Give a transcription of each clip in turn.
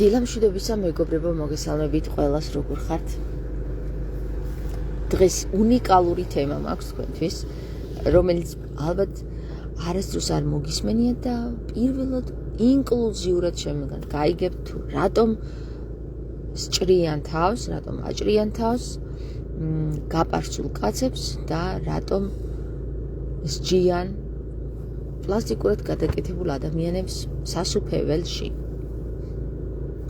დილამშვიდობისა მეგობრებო, მოგესალმებით ყველას, როგორ ხართ? დღეს უნიკალური თემა მაქვს თქვენთვის, რომელიც ალბათ არასდროს არ მოგისმენიათ და პირველად ინკლუზიურად შემდგან გაიგებთ თუ რატომ სჭრიან თავს, რატომ აჭრიან თავს გაპარცულ კაცებს და რატომ სჯიან პლასტიკურად გადაკეთებულ ადამიანებს სასუფეველში.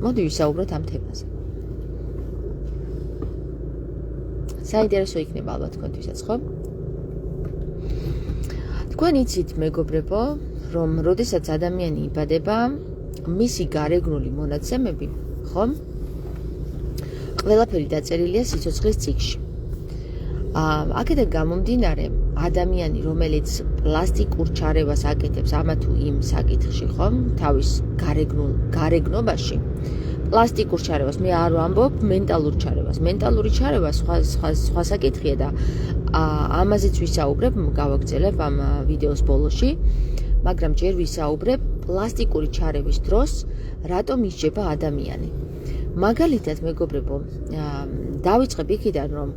მოდი ვისაუბროთ ამ თემაზე. საინტერესო იქნება ალბათ თქვენთვისაც, ხო? თქვენ იცით, მეგობრებო, რომ როდესაც ადამიანი იბადება, მისი გარეგნული მონაცემები, ხომ? ყველაფერი დაწერილია სიცოცხლის წიგნში. აქედან გამომდინარე, ადამიანი, რომელიც პლასტიკურ ჩარევას აკეთებს ამა თუ იმ საკითხში, ხომ? თავის გარეგნობაში პლასტიკურ ჩარევას, მე არ ვამბობ მენტალურ ჩარევას. მენტალური ჩარევა სხვა საკითხია და ამაზეც ვისაუბრებ, გავაგრძელებ ამ ვიდეოს ბოლოში, მაგრამ ჯერ ვისაუბრებ პლასტიკური ჩარევის დროს, რატომ ისჯება ადამიანი. მაგალითად, მეგობრებო, დავიწყებ იქიდან, რომ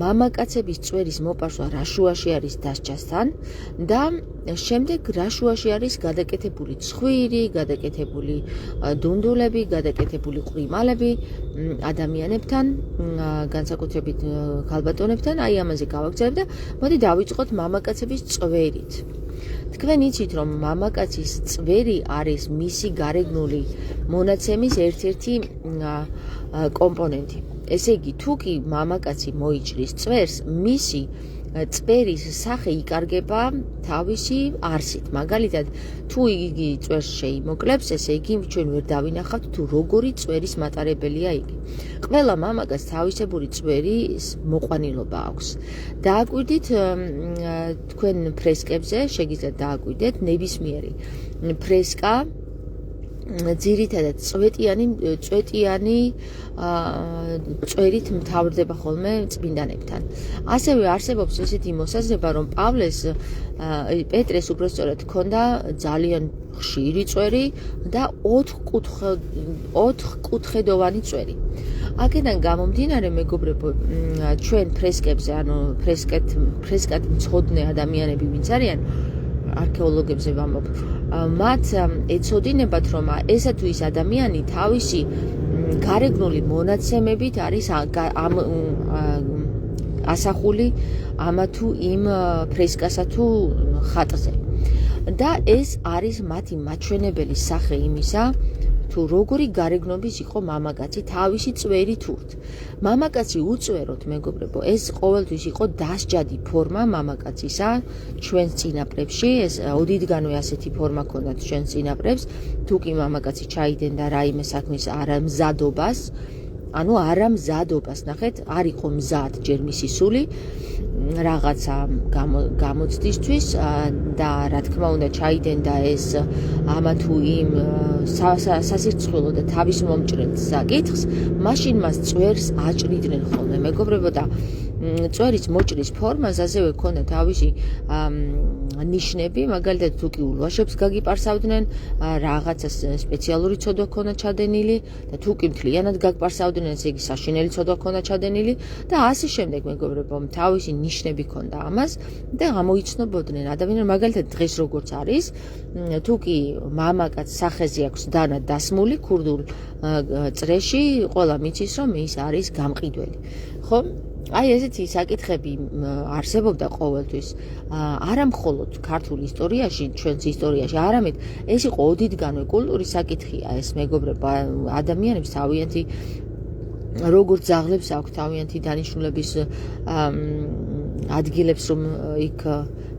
მამაკაცების წვერის მოპარსვა რა შუაში არის დასჯასთან და შემდეგ რა შუაში არის გადაკეთებული ცხვირი, გადაკეთებული დუნდულები, გადაკეთებული ყრიმალები ადამიანებთან, განსაკუთრებით ქალბატონებთან, აი ამაზე გავაგრძელებ და მოდი დავიწყოთ მამაკაცების წვერით. თქვენ იცით, რომ მამაკაცის წვერი არის მისი გარეგნული მონაცემის ერთ-ერთი კომპონენტი. ესე იგი, თუ კი მამაკაცი მოიჭრის წვერს, მისი წვერის სახე იკარგება თავისი არსით. მაგალითად, თუ იგი წვერს შეიმოკლებს, ესე იგი, ჩვენ ვერ დავინახავთ თუ როგორი წვერის მატარებელია იგი. ყველა მამაკაცს თავისებური წვერის მოყვანილობა აქვს. დააკვირდით თქვენ ფრესკებზე, შეგიძლიათ დააკვირდეთ ნებისმიერი ფრესკა ძირითადად წვეტიანი წვერით მთავრდება ხოლმე წმინდანებთან. ასევე არსებობს ესეთი მოსაზრება, რომ პავლეს პეტრეს უბრალოდ ჰქონდა ძალიან ხშირი წვერი და ოთხკუთხედოვანი წვერი. აქედან გამომდინარე, მეგობრებო, ჩვენ ფრესკებზე, ანუ ფრესკად მცოდნე ადამიანები ვინც არიან, არქეოლოგებზე ვამბობ, მათ ეცოდინებათ, რომ ესა თუ ის ადამიანი თავისი გარეგნული მონაცემებით არის ასახული ამა თუ იმ ფრესკასა თუ ხატზე. და ეს არის მათი მაჩვენებელი სახე იმისა, თუ როგორი გარეგნობის იყო მამაკაცი თავისი წვერი თურთ. მამაკაცი უწვეროთ, მეგობრებო, ეს ყოველთვის იყო დასჯადი ფორმა მამაკაცისა ჩვენს წინაპრებში, ეს ოდითგანვე ასეთი ფორმა ქონდათ ჩვენს წინაპრებს, თუ კი მამაკაცი ჩაიდენდა რაიმე საქმის არამზადობას, ნახეთ, არ იყო მზად ჯერ მისი სული რაღაცა გამოცდისთვის და რა თქმა უნდა ჩაიდენდა ეს ამა თუ იმ სასირცხვილო და თავის მომჭრელ საკითხს, მაშინ მას წვერს აჭრიდნენ ხოლმე, მეგობრებო, და წვერის მოჭრის ფორმას ასევე ქონდა თავისი ნიშნები, მაგალითად თუ კი ულვაშებს გაგიპარსავდნენ, რაღაცა სპეციალური ცოდვა ქონდა ჩადენილი და თუ კი მთლიანად გაგპარსავდნენ, ესე იგი საშინელი ცოდვა ქონდა ჩადენილი და ასე შემდეგ, მეგობრებო, თავისი ნიშნები ქონდა ამას და გამოიცნობოდნენ ადამიანებს, მაგალითად დღეს როგორც არის, თუ კი მამაკაც სახეზე აქვს დანა დასმული ქურდულ წრეში, ყველა მიცის, რომ ის არის გამყიდველი, ხო? აი ესეთი საკითხები არსებობდა ყოველთვის, არა მხოლოდ ქართულ ისტორიაში, ჩვენს ისტორიაში, არამედ ეს იყო ოდითგანვე კულტურის საკითხია ეს, მეგობრებო, ადამიანებს თავიანთი როგორც ძაღლებს აქვს თავიანთი დანიშნულების ადგილებს, რომ იქ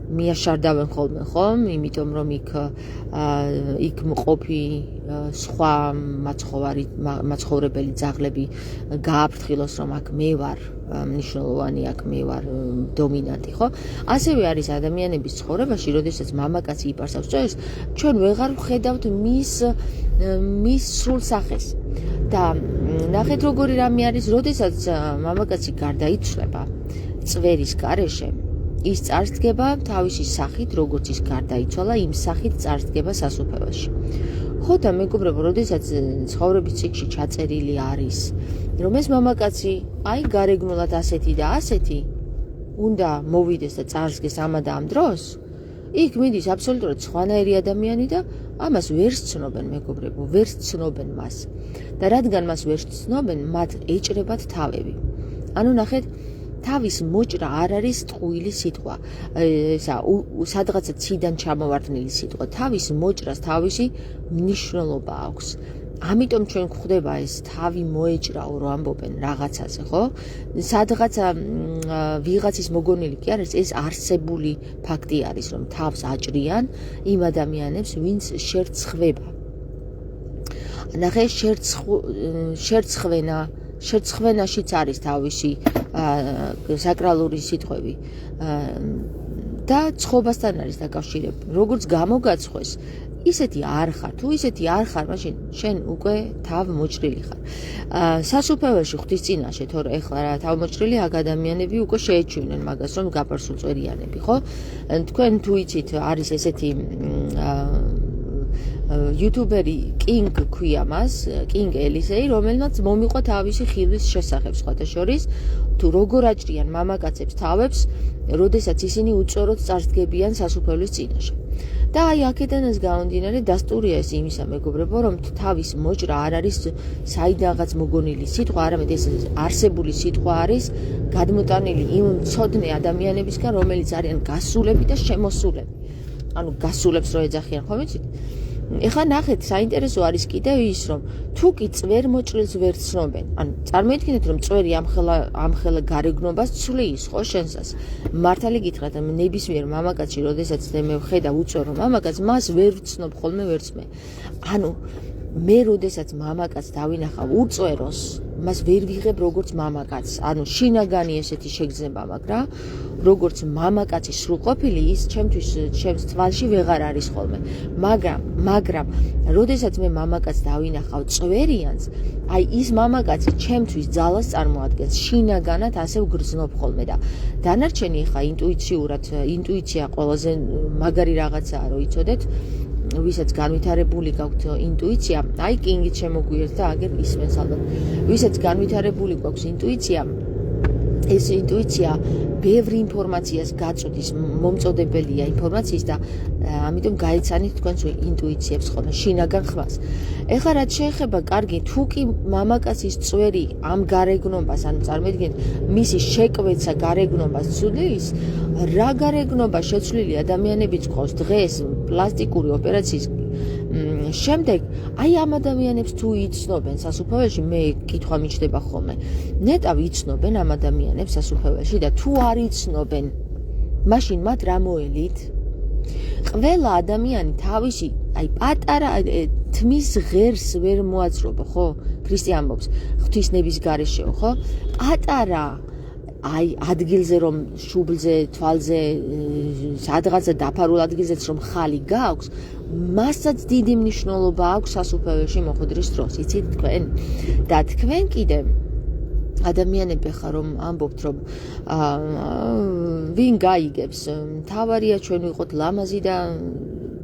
მიაშარდავენ ხოლმე, ხომ? იმიტომ რომ იქ მყოფი სხვა მაცხოვრებელი ძაღლები გააფრთხილოს, რომ აქ მე ვარ მნიშვნელოვანი, აქ მე ვარ დომინანტი, ხო? ასევე არის ადამიანების ცხოვრებაში, როდესაც მამაკაცი იპარსავს წვერს, ჩვენ ვეღარ ვხედავთ მის სრულ სახეს. და ნახეთ როგორი რამე არის, როდესაც მამაკაცი გარდაიცვლება წვერის გარეშე, ის წარსდგება თავისი სახით, როგორც ის გარდაიცვალა, იმ სახით წარსდგება სასუფეველში. ხო და მეგობრებო, როდესაც ცხოვრების ციკლში ჩაწერილი არის, რომ ეს მამაკაცი აი გარეგნულად ასეთი და ასეთი უნდა მოვიდეს და წარსგეს ამა და ამ დროს, იქ მიდის აბსოლუტურად სხვანაირი ადამიანი და ამას ვერ სცნობენ მეგობრებო, ვერ სცნობენ მას. და რადგან მას ვერ სცნობენ, მათ ეჭრებათ თავები. ანუ ნახეთ, თავის მოჭრა არ არის ტყუილი სიტყვა, სადღაცა ციდან ჩამოვარდნილი სიტყვა. თავის მოჭრას თავისი მნიშვნელობა აქვს. ამიტომ ჩვენ გვხვდება ეს თავი მოეჭრაო, რო ამბობენ რაღაცაზე, ხო? სადღაცა ვიღაცის მოგონილი კი არის, ეს არსებული ფაქტი არის, რომ თავს აჭრიან იმ ადამიანებს, ვინც შერცხვება. ნახე, შერცხვენაშიც არის თავისი საკრალური სიტყვები და ცხობასთან არის დაკავშირებული. როგორც გამოგაცხვეს, ისეთი არ ხარ, თუ ისეთი არ ხარ, მაშინ შენ უკვე თავმოჭრილი ხარ. სასუფეველში ღვთის წინაშე, თორე ეხლა რა თავმოჭრილი აქ ადამიანები უკვე შეეჩვენენ მაგას, რომ გაპარსულწვერიანები, ხო? თქვენ თუ იცით, არის ესეთი YouTuberi King ქვია მას, King Elisei, რომელმაც მომიყვა თავისი ხილის შესახებ სხვათა შორის, თუ როგორ აჭრიან მამაკაცებს თავებს, როდესაც ისინი უწოროდ წარსდგებიან სასუფეველის წინაშე. და აი აქედან ეს გამომდინარე დასტურია ეს იმისა, მეგობრებო, რომ თავის მოჭრა არ არის საიდანღაც მოგონილი სიტყვა, არამედ ეს არსებული სიტყვა არის გადმოტანილი იმ მცოდნე ადამიანებისგან, რომელიც არიან გასულები და შემოსულები. ანუ გასულებს რო ეძახიან, ხო ვიცით? ეხლა ნახეთ, საინტერესო არის კიდევ ის, რომ თუ კი წვერ მოჭრილს ვერ ცნობენ, ანუ წარმოიდგინეთ, რომ წვერი ამხელა გარეგნობას ცვლის, ხო, შენსას. მართალი გითხრათ, ნებისმიერ მამაკაცში, როდესაც მე ვხედავ უწორო მამაკაცს, მას ვერ ვცნობ ხოლმე ვერც მე. ანუ მე როდესაც მამაკაცს დავინახავ უწვეროს, მას ვერ ვიღებ როგორც მამაკაცს. ანუ შინაგანი ესეთი შეგრძნება მაქვს რა. როგორც მამაკაცი სრულყოფილი, ის ჩემს თვალში ვეღარ არის ხოლმე. მაგრამ როდესაც მე მამაკაცს დავინახავ წვერიანს, აი ის მამაკაცი ჩემთვის ძალას წარმოადგენს, შინაგანად ასე ვგრძნობ ხოლმე და დანარჩენი ხა ინტუიცია ყველაზე მაგარი რაღაცაა, რომ იცოდეთ, ვისაც განვითარებული გაქვთ ინტუიცია, აი კინგით შემოგვიერთ და აგერ ისმენს ალბათ. ვისაც განვითარებული გვაქვს ინტუიცია, ეს ინტუიცია ბევრი ინფორმაციას გაწვდის, მომწოდებელია ინფორმაციის და ამიტომ გაიცანით თქვენს ინტუიციებს ხოლმე, შინაგან ხმას. ეხლა რაც შეეხება, კარგი, თუ კი მამაკაცის წვერი ამ გარეგნობას, ანუ წარმოიდგინეთ, მისი შეკვეცა გარეგნობას ცვლის, რა გარეგნობა შეცვლილი ადამიანებიც ყავს დღეს პლასტიკური ოპერაციის შემდეგ, აი ამ ადამიანებს თუ იცნობენ სასუფეველში, მე კითხვა მიჩნდება ხოლმე. ნეტავ იცნობენ ამ ადამიანებს სასუფეველში და თუ არ იცნობენ, მაშინ მათ რა მოელით? ყველა ადამიანი თავისი, აი პატარა თმის ღერს ვერ მოაწრობ, ხო? ქრისტე ამბობს, ღვთისნების გარეშეო, ხო? პატარა აი ადგილზე რომ შუბლზე, თვალზე, სადღაცა დაფარულ ადგილზეც რომ ხალი გაქვს, მასაც დიდი მნიშვნელობა აქვს სასუფეველში მოხვედრის დროს, იცით თქვენ? და თქვენ კიდე ადამიანები ხარ რომ ამბობთ რომ ვინ გაიგებს, მთავარია ჩვენ ვიყოთ ლამაზი და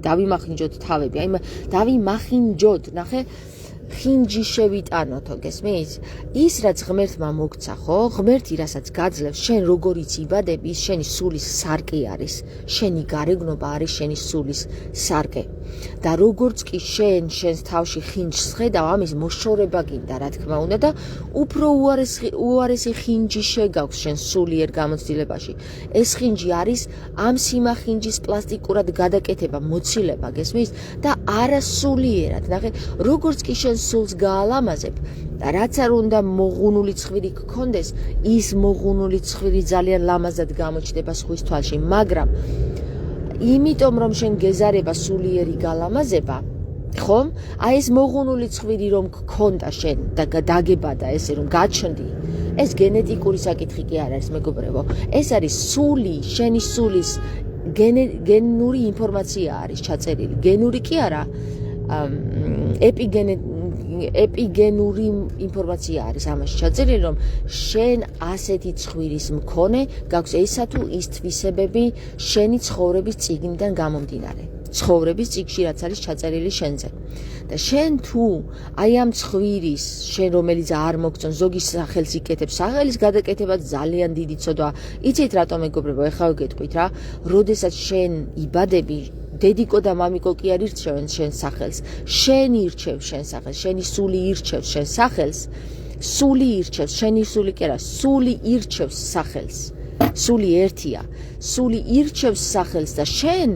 დავიმახინჯოთ თავები. აი დავიმახინჯოთ, ნახე, ხინჯი შევიტანოთო, გესმის? ის რაც ღმერთმა მოგცა, ხო? ღმერთი რასაც გაძლევს, შენ როგორიც იბადები, ის შენი სულის სარკე არის. შენი გარეგნობა არის შენი სულის სარკე. და როგორც კი შენს თავში ხინჯს ხედავ, ამის მოშორება გინდა, რა თქმა უნდა და უფრო უარესი ხინჯი შეგაქვს შენ სულიერ გამოცდილებაში. ეს ხინჯი არის ამ სიმახინჯის პლასტიკურად გადაკეთება, მოცილება, გესმის? და არასულიერად, ნახე, როგორც კი შენ სულს გაალამაზებ და რაც არ უნდა მოღუნული ცხვირი გქონდეს, ის მოღუნული ცხვირი ძალიან ლამაზად გამოჩნდება სხვის თვალში, მაგრამ იმიტომ რომ შენ გეზარება სულიერი გალამაზება, ხომ? აი ეს მოღუნული ცხვირი რომ გქონდა შენ და დაგებადა ესე რომ გაჩნდი, ეს გენეტიკური საკითხი კი არ არის, მეგობრებო. ეს არის სული, შენი სულის გენური ინფორმაცია არის ჩაწერილი. გენური კი არა, ეპიგენური ინფორმაცია არის ამაში ჩაწერილი, რომ შენ ასეთი ცხვირის მქონე გაქვს ესა თუ ის თვისებები შენი ცხოვრების წიგნიდან გამომდინარე. ცხოვრების წიგნში, რაც არის ჩაწერილი შენზე. და შენ თუ აი ამ ცხვირის, შენ რომელიც არ მოგწონს, ზოგი სახელს იკეთებს, სახელის გადაკეთება ძალიან დიდი ცოდვა. იცით რატომ მეგობრებო, ეხლა გეტყვით რა, როდესაც შენ იბადები, დედიკო და მამიკო კი არ ირჩევენ შენ სახელს. შენ ირჩევ შენ სახელს, შენი სული ირჩევს შენ სახელს. სული ირჩევს, შენი სული კი არა, სული ირჩევს სახელს. სული ერთია. სული ირჩევს სახელს და შენ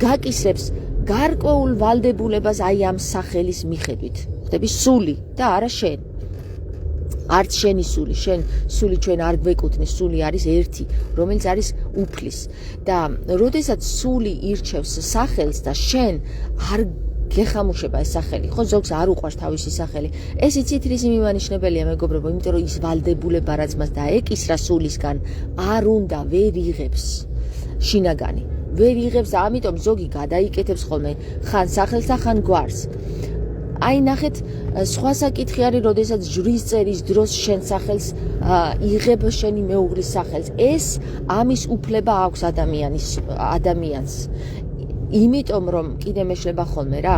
გაკისრებს გარკვეულ ვალდებულებას აი ამ სახელის მიხედვით. ხდები სული და არა შენ. არც შენი სული, შენ სული ჩვენ არ გვეკუთვნის, სული არის ერთი, რომელიც არის უფლის. და როდესაც სული ირჩევს სახელს და შენ არ გეხამუშება ეს სახელი, ხო, ზოგს არ უყვარს თავისი სახელი. ეს იცით რისი მიმანიშნებელია, მეგობრებო, იმიტომ რომ ის ვალდებულება, რაც მას დაეკისრა სულისგან, არ უნდა ვერ იღებს შინაგანი. ვერ იღებს და ამიტომ ზოგი გადაიკეთებს ხოლმე ხან სახელს და ხან გვარს. აი ნახეთ, სხვა საკითხი არის, როდესაც ჯვრის წერის დროს შენ სახელს იღებ შენი მეუღლის სახელს. ეს ამის უფლება აქვს ადამიანს. იმიტომ რომ კიდე მეშლება ხოლმე რა.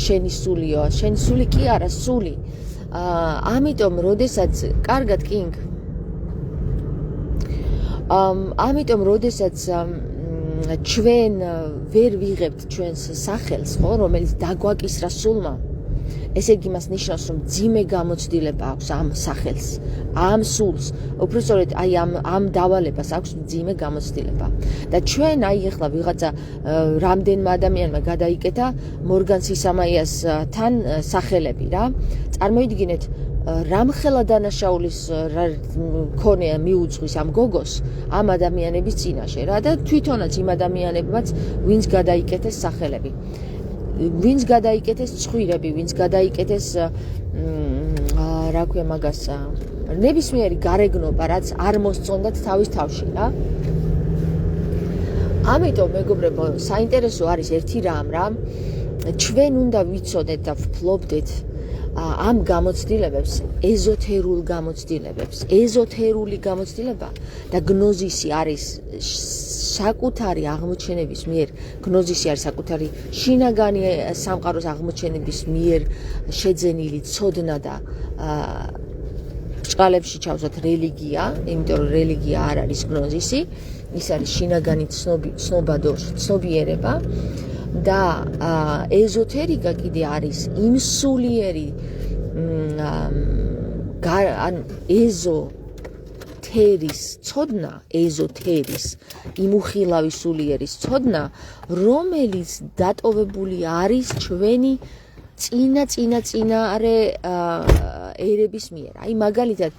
შენი სულიო, შენი სული კი არა, სული. ამიტომ როდესაც კარგად კინგ. ამიტომ როდესაც ჩვენ ვერ ვიღებთ ჩვენს სახელს, ხო, რომელიც დაგვაკისრა სულმა. ესე იგი მას ნიშნავს, რომ ძიმე გამოცდილება აქვს ამ სახელს, ამ სულს. უბრალოდ აი ამ დავალებას აქვს ძიმე გამოცდილება. და ჩვენ აი ახლა ვიღაცა რამდენმა ადამიანმა გადაიკეთა მორგან სისამაიასთან სახელები რა. წარმოიდგინეთ, რამხელა დანაშაულის ქონია მიუძღვის ამ გოგოს ამ ადამიანების წინაშე რა და თვითონაც იმ ადამიანებმაც ვინც გადაიკეთეს სახელები. ვინც გადაიკეთეს ცხვირები, ვინც გადაიკეთეს რა ქვია მაგას ნებისმიერი გარეგნობა, რაც არ მოსწონდათ თავის თავში რა. ამიტომ მეგობრებო, საინტერესო არის ერთი რამ რა. ჩვენ უნდა ვიცოდეთ და ვფლობდეთ ამ გამოცდილებებს, ეზოთერულ გამოცდილებებს. ეზოთერული გამოცდილება და გნოზისი არის საკუთარი აღმოჩენების მიერ, გნოზისი არის საკუთარი შინაგანი სამყაროს აღმოჩენების მიერ შეძენილი ცოდნა და ბრჭყალებში ჩავსვათ რელიგია, იმიტომ რომ რელიგია არ არის გნოზისი, ის არის შინაგანი ცნობიერება. და ეზოთერიკა კიდე არის იმ სულიერი ეზოთერის ცოდნა, ეზოთერის იმ უხილავი სულიერის ცოდნა, რომელიც დატოვებული არის ჩვენი წინარე ერების მიერ. აი მაგალითად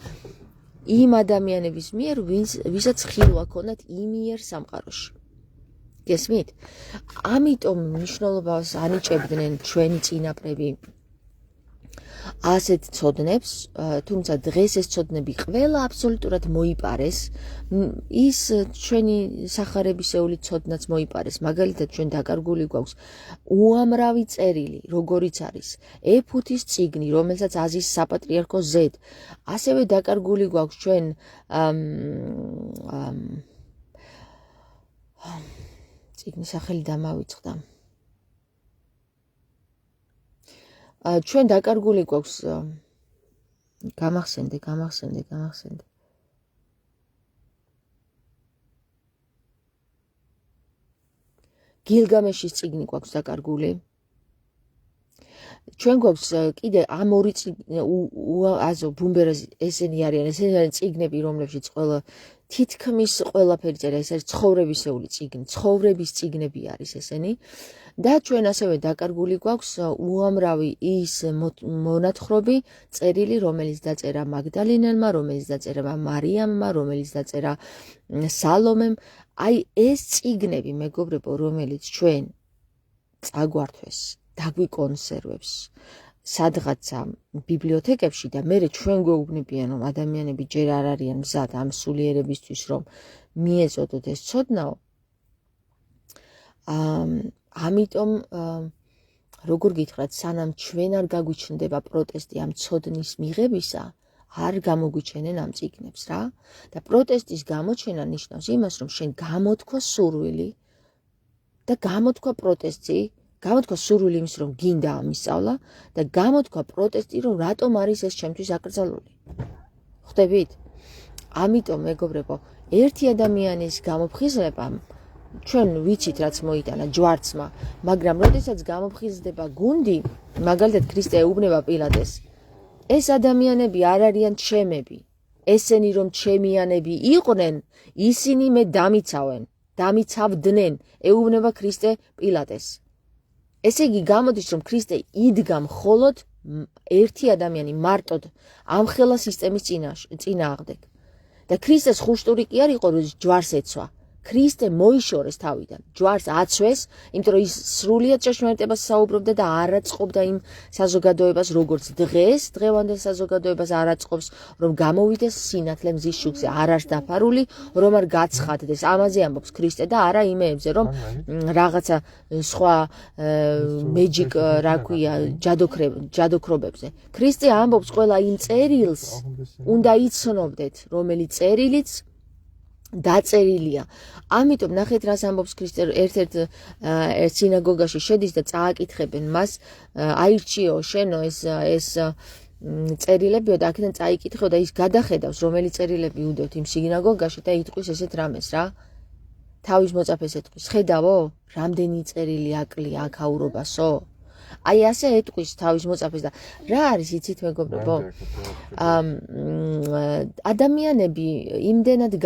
იმ ადამიანების მიერ, ვისაც ხილვა ქონდათ იმიერ სამყაროში. გესმით? ამიტომ მნიშვნელობას ანიჭებდნენ ჩვენი წინაპრები ასეთ ცოდნებს, თუმცა დღეს ეს ცოდნები ყველა აბსოლუტურად მოიპარეს. ის ჩვენი სახარებისეული ცოდნაც მოიპარეს. მაგალითად, ჩვენ დაკარგული გვაქვს უამრავი წერილი, როგორიც არის ეფუთის წიგნი, რომელსაც აზიის საპატრიარქო ზედ. ასევე დაკარგული გვაქვს ჩვენ წიგნის სახელი დამავიწყდა. ჩვენ დაკარგული გვაქვს გამახსენდე. გილგამეშის წიგნი გვაქვს დაკარგული. ჩვენ გვაქვს კიდე ამ ორი ბუმბერაზი ესენი არიან წიგნები, რომლებშიც თითქმის ყველაფერი წერია, ეს არის ცხოვრებისეული წიგნი, ცხოვრების წიგნები არის ესენი. და ჩვენ ასევე დაკარგული გვაქვს უამრავი ის მონათხრობი წერილი, რომელიც დაწერა მაგდალინელმა, რომელიც დაწერა მარიამმა, რომელიც დაწერა სალომემ. აი ეს წიგნები, მეგობრებო, რომელიც ჩვენ წაგვართვეს, დაგვიკონსერვებს სადღაცა ბიბლიოთეკებში და მე ჩვენ გვეუბნებიან, რომ ადამიანები ჯერ არ არიან მზად ამ სულიერებისთვის, რომ მიეწოდოთ ეს ცოდნაო. ამიტომ როგორ გითხრათ, სანამ ჩვენ არ გაგვიჩნდება პროტესტი ამ ცოდნის მიღებისა, არ გამოგვიჩენენ ამ წიგნებს რა და პროტესტის გამოჩენა ნიშნავს იმას რომ შენ გამოთქვა სურვილი და გამოთქვა პროტესტი გამოთქვა სურვილი იმის რომ გინდა ამისწავლა და გამოთქვა პროტესტი რომ რატომ არის ეს ჩემთვის აკრძალული ხვდებით ამიტომ მეგობრებო ერთი ადამიანის გამოფხიზლებამ ჩვენ ვიცით რაც მოიტანა ჯვარცმა მაგრამ როდესაც გამოფხიზდება გუნდი მაგალითად ქრისტე ეუბნება პილატეს ეს ადამიანები არ არიან ჩემები ესენი რომ ჩემიანები იყვნენ ისინი მე დამიცავდნენ ეუბნება ქრისტე პილატეს ესე იგი გამოდის რომ ქრისტე იდგა მხოლოდ ერთი ადამიანი მარტოდ ამხელა სისტემის წინააღმდეგ და ქრისტეს ხუშტური კი არ იყო რომ ჯვარს ეცვა ქრისტე მოიშორეს თავიდან ჯვარს აცვეს იმიტომ რომ ის სრულიად ჭეშმარიტებას საუბრობდა და არ აწყობდა იმ საზოგადოებას როგორც დღეს დღევანდელ საზოგადოებას არ აწყობს რომ გამოვიდეს სინათლე მზის შუქზე არ არის დაფარული რომ არ გაცხადდეს ამაზე ამბობს ქრისტე და არა იმეებზე რომ რაღაცა სხვა მეჯიკ რა ქვია ჯადოქრობებზე ქრისტე ამბობს ყველა იმ წერილს უნდა იცნობდეთ რომელიც წერილიც დაწერილია. ამიტომ ნახეთ რას ამბობს ქრისტე ერთ-ერთ სინაგოგაში შედის და წააკითხებენ მას აირჩიო შენო ეს წერილებიო და აქედან წაიკითხო და ის გადახედავს რომელი წერილები უდევთ იმ სინაგოგაში და იტყვის ესეთ რამეს რა თავის მოწაფეს ეტყვის ხედავო რამდენი წერილი აკლია აქაურობასო აი ასე ეტყვის თავის მოწაფეს და რა არის იცით მეგობრებო ადამიანები იმდენად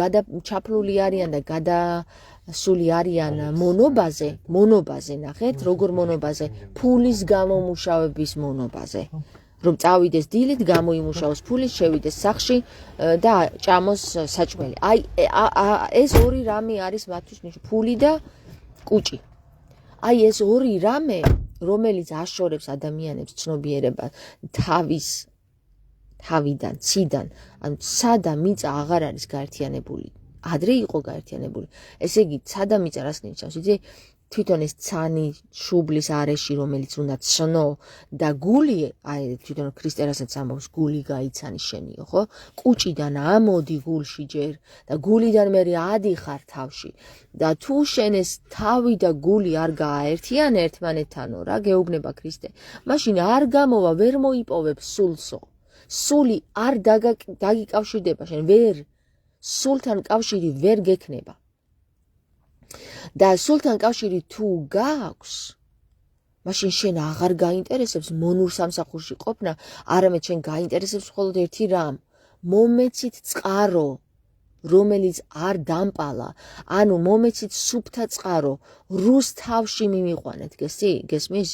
ჩაფლული არიან და გადასული არიან მონობაზე ნახეთ როგორ მონობაზე ფულის გამომუშავების მონობაზე რომ წავიდეს დილით გამოიმუშაოს ფული შევიდეს სახლში და ჭამოს საჭმელი აი ეს ორი რამე არის მათთვის ნიშნული ფული და კუჭი აი ეს ორი რამე რომელიც აშორებს ადამიანებს ცნობიერება თავიდან, ციდან, ანუ ცა და მიწა აღარ არის გაერთიანებული. ადრე იყო გაერთიანებული. ესე იგი, ცა და მიწა რას ნიშნავს? იცი, თვითონ ეს ცანი შუბლის არეში, რომელიც უნდა ცნო და გული, აი თვითონ ქრისტე რასაც ამბობს, გული გაიცანი შენიო, ხო? კუჭიდან ამოდი გულში ჯერ და გულიდან მე ადიხარ თავში. და თუ შენ ეს თავი და გული არ გააერთიან ერთმანეთთანო, რა გეუბნება ქრისტე, მაშინ არ გამოვა, ვერ მოიპოვებ სულსო. სული არ დაგიკავშირდება შენ, ვერ სულთან კავშირი ვერ გექნება. და სულთან კავშირი თუ გააქვს, მაშინ შენ აღარ გაინტერესებს მონურ სამსახურში ყოფნა, არამედ შენ გაინტერესებს მხოლოდ ერთი რამ, მომეცით წყარო, რომელიც არ დამპალა, ანუ მომეცით სუფთა წყარო, რუს თავში მიმიყვანეთ, გესმის?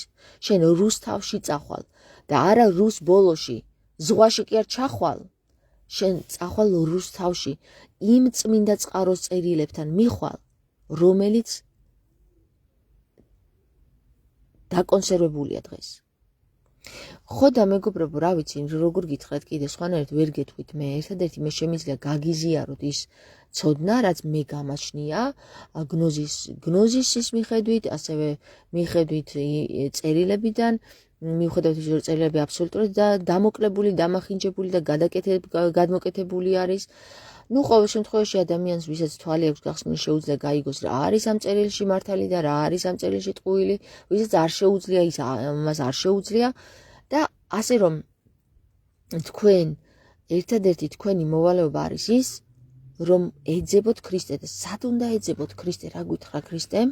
შენ რუს თავში წახვალ და არა რუს ბოლოში, ზღვაში კი არ ჩახვალ, შენ წახვალ რუს თავში, იმ წმინდა წყაროს წერილებთან მიხვალ, რომელიც დაკონსერვებულია დღეს. ხო და მეგობრებო, რა ვიცი, როგორ გითხრათ კიდე სხვანაირად ვერ გეტყვით მე, ერთადერთი მე შემიძლია გაგიზიაროთ ის ცოდნა, რაც მე გამაჩნია გნოზისის მიხედვით, ასევე მიხედვით წერილებიდან, მიუხედავად ის რომ წერილები აბსოლუტურად დამოკლებული, დამახინჯებული და გადმოკეთებული არის. ნუ ყოველ შემთხვევაში ადამიანს ვისაც თვალი აქვს გახსნილი შეუძლია გაიგოს რა არის ამ წერილში მართალი და რა არის ამ წერილში ტყუილი, ვისაც არ შეუძლია ის მას არ შეუძლია და ასე რომ თქვენ ერთადერთი თქვენი მოვალეობა არის ის რომ ეძებოთ ქრისტე და სად უნდა ეძებოთ ქრისტე რა გითხრა ქრისტემ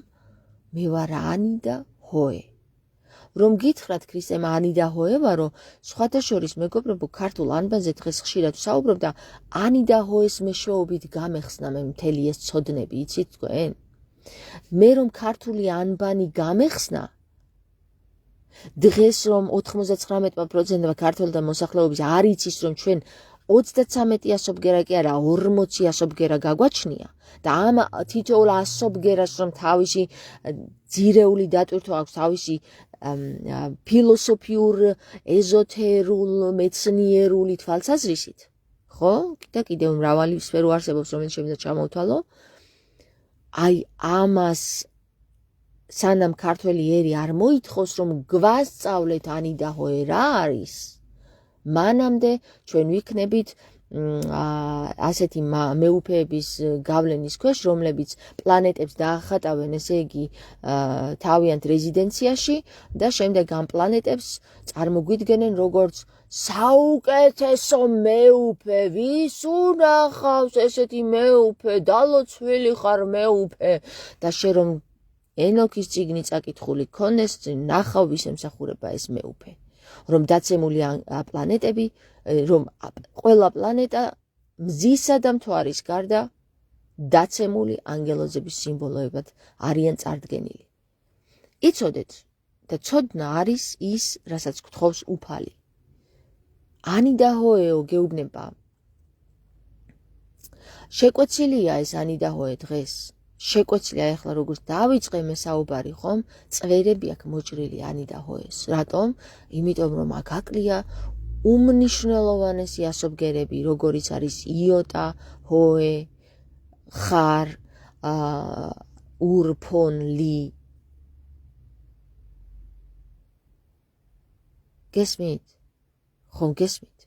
მე ვარ ანი და ჰოე რომ გითხრათ ქრისტემ ანი და ჰოე ვარო სხვათა შორის მეგობრებო ქართულ ანბანზე დღეს ხშირად ვსაუბრობ და ანი და ჰოეს მეშვეობით გამეხსნა მე მთელი ეს ცოდნები იცით თქვენ მე რომ ქართული ანბანი გამეხსნა დღეს რომ 99% ქართველთა მოსახლეობის არ იცის რომ ჩვენ 33 ბგერა კი არა 40 ბგერა გაგვაჩნია და ამ თითოეულ 100 ბგერას რომ თავისი ძირეული დატვირთვა აქვს თავისი ფილოსოფიურ ეზოთერულ მეცნიერული თვალსაზრისით ხო და კიდევ მრავალი სფერო არსებობს რომელიც შემიძლია ჩამოვთვალო აი ამას სანამ ქართველი ერი არ მოითხოვს რომ გვასწავლეთ ანი და ჰოე რა არის მანამდე ჩვენ ვიქნებით ასეთი მეუფეების გავლენის ქვეშ, რომლებიც პლანეტებს დაახატავენ, ესე იგი, თავიანთ რეზიდენციაში და შემდეგ ამ პლანეტებს წარმოგვიდგენენ როგორც საუკეთესო მეუფე, ვის უნახავს ესეთი მეუფე, დალოცვილი ხარ მეუფე და შენ რომ ენოქის წიგნი წაკითხული ქონდეს, ნახავ ვის ემსახურება ეს მეუფე. რომ დაცემული პლანეტები, რომ ყველა პლანეტა მზისა და მთვარის გარდა დაცემული ანგელოზების სიმბოლოებად არიან წარდგენილი. იცოდეთ და ცოდნა არის ის, რასაც გთხოვს უფალი. ანი და ჰოეო გეუბნება. შეკვეცილია ეს ანი და ჰოე დღეს. შეკვეცილია ახლა როგორც დავიწყე მე საუბარი ხომ, წვერები აქ მოჭრილი ანი და ჰოეს. რატომ? იმიტომ რომ აქ აკლია უმნიშვნელოვანესი ასობგერები, როგორიც არის იოტა, ჰოე, ხარ, ურფონ, ალი. გესმით? ხომ გესმით?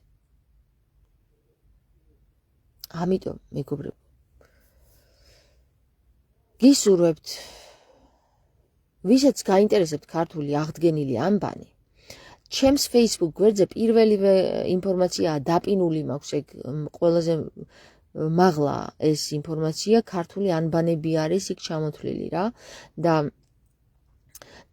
ამიტომ მეგობრებო, გისურვებთ, ვისაც გაინტერესებთ ქართული აღდგენილი ამბანი, ჩემს Facebook გვერდზე პირველივე ინფორმაციაა დაპინული მაქვს, ეგ ყველაზე მაღლა ეს ინფორმაცია, ქართული ანბანები არის იქ ჩამოთვლილი რა და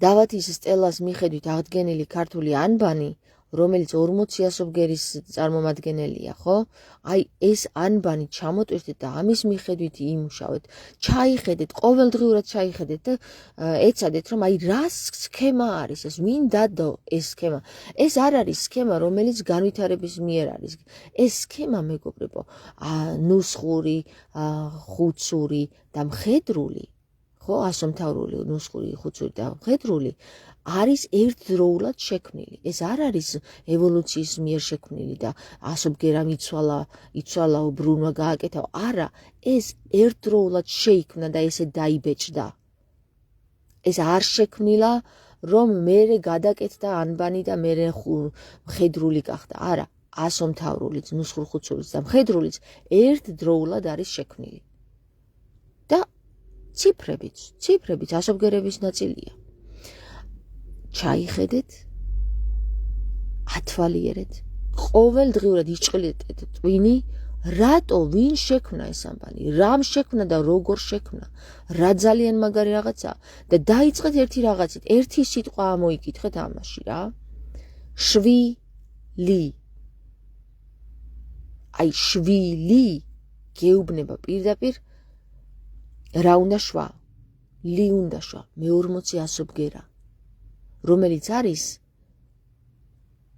დავათის სტელას მიხედვით აღდგენილი ქართული ანბანი, რომელიც 40 ასობგერის წარმომადგენელია, ხო? აი ეს ანბანი ჩამოტვირთეთ და ამის მიხედვით იმუშავეთ. ჩაიხედეთ, ყოველდღიურად ჩაიხედეთ და ეცადეთ, რომ აი რა სქემა არის ეს, ვინ დადო ეს სქემა. ეს არ არის სქემა, რომელიც განვითარების მიერ არის. ეს სქემა, მეგობრებო, ნუსხური, ხუცური და მხედრული, ხო, ასომთავრული, ნუსხური, ხუცური და მხედრული არის ერთდროულად შექმნილი. ეს არ არის ევოლუციის მიერ შექმნილი და ასობგერამ იცვალა, ბრუნვა გააკეთა. არა, ეს ერთდროულად შეიქმნა და ესე დაიბეჭდა. ეს არ შექმნილა, რომ მერე გადაკეთდა ანბანი და მერე მხედრული გახდა. არა, ასომთავრულიც, ნუსხურ ხუცურიც და მხედრულიც ერთდროულად არის შექმნილი. და ციფრებიც ასობგერების ნაწილია. ჩაიხედეთ, ათვალიერეთ, ყოველდღიურად იჭყილეთ ტვინი, რატო, ვინ შექმნა ეს ამბანი, რამ შექმნა და როგორ შექმნა, რა ძალიან მაგარი რაღაცა და დაიწყეთ ერთი რაღაცით, ერთი სიტყვა ამოიკითხეთ ამაში რა. შვილი. აი შვილი გეუბნება პირდაპირ რა უნდა შვა, ალი უნდა შვა, მე-40 ასობგერა. რომელიც არის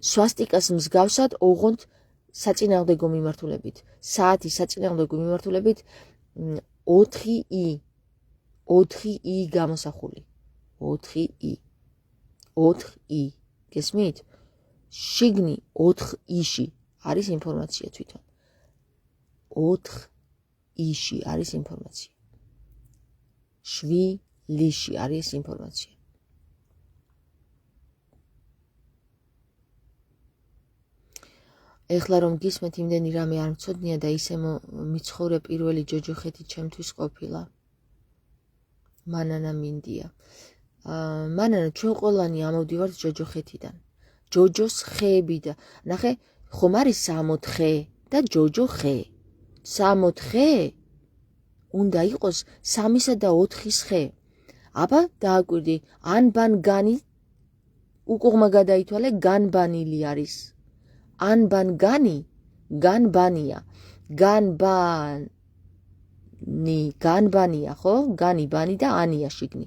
სვასტიკას მსგავსად ოღონდ საწინააღმდეგო მიმართულებით, საათის საწინააღმდეგო მიმართულებით 4i გამოსახული. 4i. გესმით? შიგნი 4i-ში არის ინფორმაცია თვითონ. 4i-ში არის ინფორმაცია. შვილიში არის ინფორმაცია. ეხლა რომ გისმეთ იმდენი რამე არ მცოდნია და ისე მიცხოვრე პირველი ჯოჯოხეთი ჩემთვის ყოფილა. მანანა მინდია. მანანა ჩვენ ყველანი ამოვდივართ ჯოჯოხეთიდან. ჯოჯოს ხეები და ნახე, ხომ არის 60 ხე და ჯოჯო ხე. 60 ხე უნდა იყოს 3-სა და 4-ის ხე. აბა დააკვირდი, ანბანგანი უკუღმა გადაითვალე, განბანილი არის. ანბანგანი, განბანია. განბანია, ხო? განიბანი და ანია შიგნი.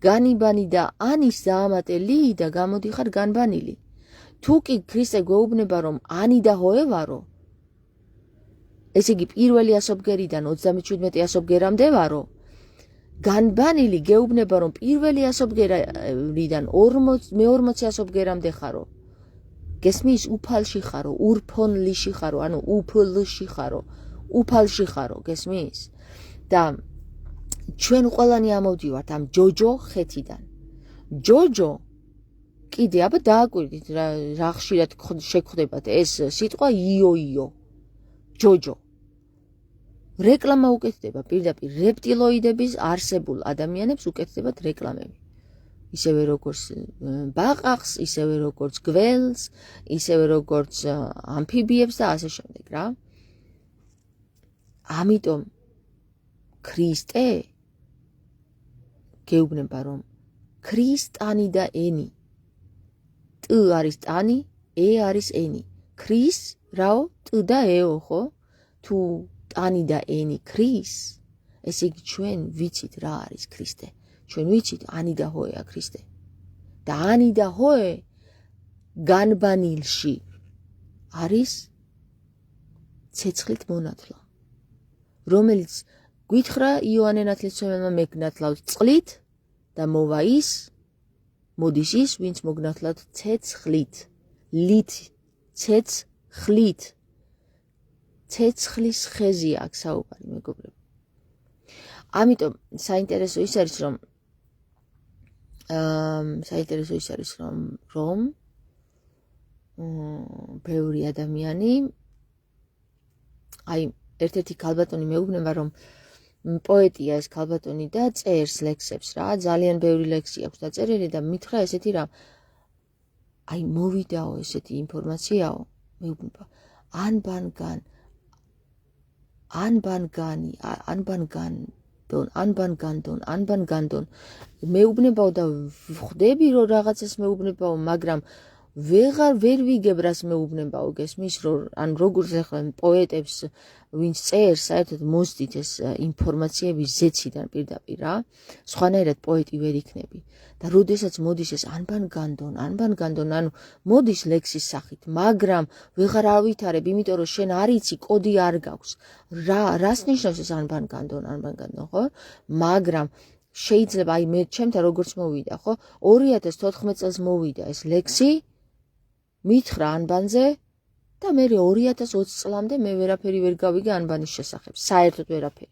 განიბანი და ანის დაამატე ალი და გამოდიხარ განბანილი. თუ კი ქრისტე გვეუბნება რომ ანი და ჰოე ვარო, ესე იგი პირველი ასობგერიდან 37 ასობგერამდე ვარო, განბანილი გეუბნება რომ პირველი ასობგერიდან მე-40 ასობგერამდე ხარო. გესმის, უფალში ხარო, ურფონლიში ხარო, ანუ უფლში ხარო, უფალში ხარო, გესმის? და ჩვენ ყველანი ამოვდივართ ამ ჯოჯო ხეთიდან. ჯოჯო კიდე აბა დააკვირდით რა ხშირად შეგხვდებათ ეს სიტყვა იო ჯოჯო რეკლამა უკეთდება პირდაპირ რეპტილოიდების არსებულ ადამიანებს უკეთდებათ რეკლამები ისევე როგორც ბაყაყს ისევე როგორც გველს ისევე როგორც ამფიბიებს და ასე შემდეგ რა ამიტომ ქრისტე გეუბნება რომ ქრისტანი და ენი ტ არის ტანი ე არის ენი ქრის რაო ტ და ეო ხო თუ ტანი და ენი ქრის ესე იგი ჩვენ ვიცით რა არის ქრისტე ჩვენ ვიცით ანი და ჰოეა ქრისტე და ანი და ჰოე განბანილში არის ცეცხლით მონათლა რომელიც გვითხრა იოანე ნათლისმცემელმა მეგნათლავთ წყლით და მოვა ის მოდის ის ვინც მოგნათლავთ ცეცხლით ლით ცეცხლით ცეცხლის ხეზი აქ საუბარი მეგობრებო ამიტომ საინტერესო ის არის რომ ბევრი ადამიანი აი ერთ-ერთი ქალბატონი მეუბნება რომ პოეტია ეს ქალბატონი და წერს ლექსებს რა ძალიან ბევრი ლექსი აქვს დაწერილი და მითხრა ესეთი რა აი მოვიდაო ესეთი ინფორმაციაო მეუბნება ანბანგანდონ მეუბნებაო და ხვდები რომ რაღაცას მეუბნებაო მაგრამ ვერ ვიგებ რას მეუბნებაო გესმის რომ ან როგორც ახლა პოეტებს ვინც წერს საერთოდ მოსდით ეს ინფორმაციები ზეციდან პირდაპირ რა სხვანაირად პოეტი ვერ იქნები და როდესაც მოდის ეს ანბანგანდონ ანუ მოდის ლექსის სახით მაგრამ ვეღარ ავითარებ იმიტომ რომ შენ არ იცი კოდი არ გაქვს რას ნიშნავს ეს ანბანგანდონ ხო მაგრამ შეიძლება აი მე ჩემთან როგორც მოვიდა ხო 2014 წელს მოვიდა ეს ლექსი მითხრა ანბანზე და მე 2020 წლამდე მე ვერაფერი ვერ გავიგე ანბანის შესახებ საერთოდ ვერაფერი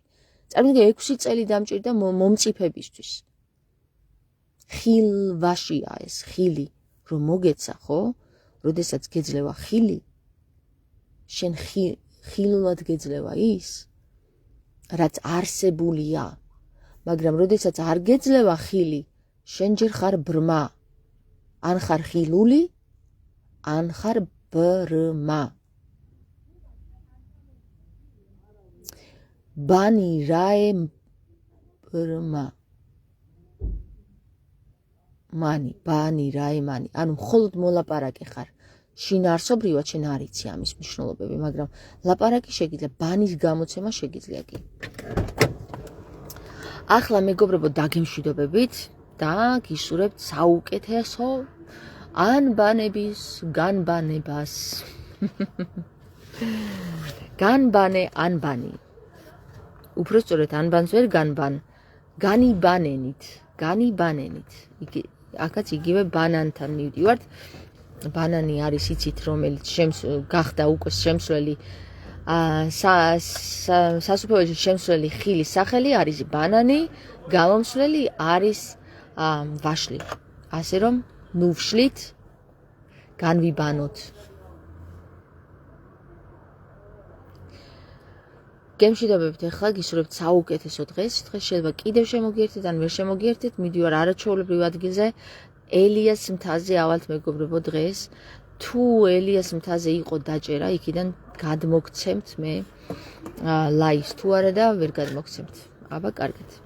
წარმოგიდგენთ 6 წელი დამჭირდა მომწიფებისთვის ხილვაშია ეს ხილი რომ მოგეცა ხო როდესაც გეძლევა ხილი შენ ხილულად გეძლევა ის რაც არსებულია მაგრამ როდესაც არ გეძლევა ხილი შენ ჯერ ხარ ბრმა ან ხარ ხილული ან ხარ ბრმა ბანი რაე ბრმა ბანი რაე მანი ანუ მხოლოდ მოლაპარაკე ხარ შინაარსობრივად შენ არ იცი ამის მნიშვნელობები მაგრამ ლაპარაკი შეგიძლია ბანის გამოცემა შეგიძლია კი ახლა მეგობრებო დაგემშვიდობებით და გისურვებთ საუკეთესო ანბანების განბანებას განბანე ანბანი უпросторет ანბანს ვერ განბან განიბანენით აქაც იგივე ბანანთან მივდივართ ბანანი არის იცით რომელიც გახდა უკვე შემსვლელი სასუფეველში შემსვლელი ხილის სახელი არის ბანანი გამომსვლელი არის ვაშლი ასე რომ ნუვშლით განვიბანოთ გემშვიდობებით ახლა გისურვებთ საუკეთესო დღეს შეიძლება კიდევ შემოგიერთეთ ან ვერ შემოგიერთეთ მიდივარ არაჩვეულებრივ ადგილზე ელიას მთაზე ავალთ მეგობრებო დღეს თუ ელიას მთაზე იყო დაჭერა იქიდან გადმოგცემთ მე ლაივს თუ არა და ვერ გადმოგცემთ აბა კარგად